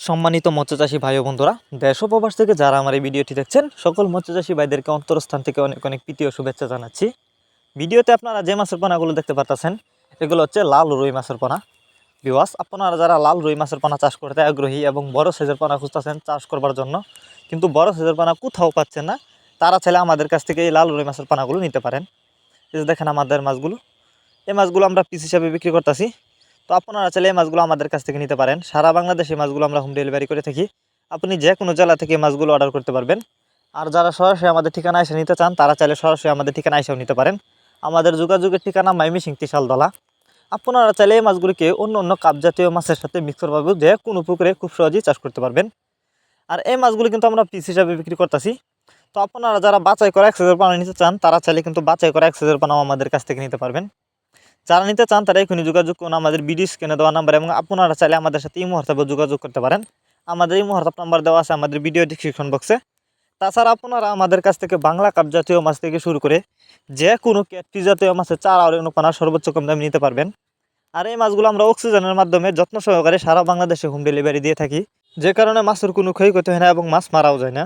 সম্মানিত মৎস্যচাষী ভাই ও বন্ধুরা, দেশ ও প্রবাস থেকে যারা আমার এই ভিডিওটি দেখছেন সকল মৎস্যচাষী ভাইদেরকে অন্তরস্থান থেকে অনেক অনেক প্রীতি ও শুভেচ্ছা জানাচ্ছি। ভিডিওতে আপনারা যে মাছের পোনাগুলো দেখতে পাচ্ছেন এগুলো হচ্ছে লাল রুই মাছের পোনা। ভিউয়ার্স, আপনারা যারা লাল রুই মাছের পোনা চাষ করতে আগ্রহী এবং বড় সাইজের পোনা খুঁজতেছেন চাষ করবার জন্য, কিন্তু বড় সাইজের পোনা কোথাও পাচ্ছেন না, তারা চাইলে আমাদের কাছ থেকে এই লাল রুই মাছের পোনাগুলো নিতে পারেন। এই যে দেখেন আমাদের মাছগুলো, এই মাছগুলো আমরা পিস হিসাবে বিক্রি করতেছি। তো আপনারা চাইলে এই মাছগুলো আমাদের কাছ থেকে নিতে পারেন। সারা বাংলাদেশে মাছগুলো আমরা হোম ডেলিভারি করে থাকি। আপনি যে কোনো জেলা থেকে মাছগুলো অর্ডার করতে পারবেন। আর যারা সরাসরি আমাদের ঠিকানা এসে নিতে চান তারা চাইলে সরাসরি আমাদের ঠিকানা এসেও নিতে পারেন। আমাদের যোগাযোগের ঠিকানা ময়মনসিংহ ত্রিশালদলা। আপনারা চাইলে এই মাছগুলিকে অন্য অন্য কাপজাতীয় মাছের সাথে মিক্স করভাবে যে কোনো পুকুরে খুব সহজেই চাষ করতে পারবেন। আর এই মাছগুলি কিন্তু আমরা পিস হিসাবে বিক্রি করতেছি। তো আপনারা যারা বাছাই করা 1 সাইজের পোনা নিতে চান তারা চাইলে কিন্তু বাছাই করা 1 সাইজের পোনাও আমাদের কাছ থেকে নিতে পারবেন। যারা নিতে চান তারা এখনই যোগাযোগ করুন আমাদের ভিডিও স্ক্রিনে দেওয়া নাম্বার, এবং আপনারা চাইলে আমাদের সাথে এই মুহূর্তে যোগাযোগ করতে পারেন। আমাদের এই মুহূর্তে নাম্বার দেওয়া আছে আমাদের ভিডিও ডিসক্রিপশন বক্সে। তাছাড়া আপনারা আমাদের কাছ থেকে বাংলা কাপ জাতীয় মাছ থেকে শুরু করে যে কোনো ক্যাটফিশ জাতীয় মাছের চারা আর পোনা সর্বোচ্চ কম দামে নিতে পারবেন। আর এই মাছগুলো আমরা অক্সিজেনের মাধ্যমে যত্ন সহকারে সারা বাংলাদেশে হোম ডেলিভারি দিয়ে থাকি, যে কারণে মাছের কোনো ক্ষয়ক্ষতি হয় না এবং মাছ মারাও যায় না।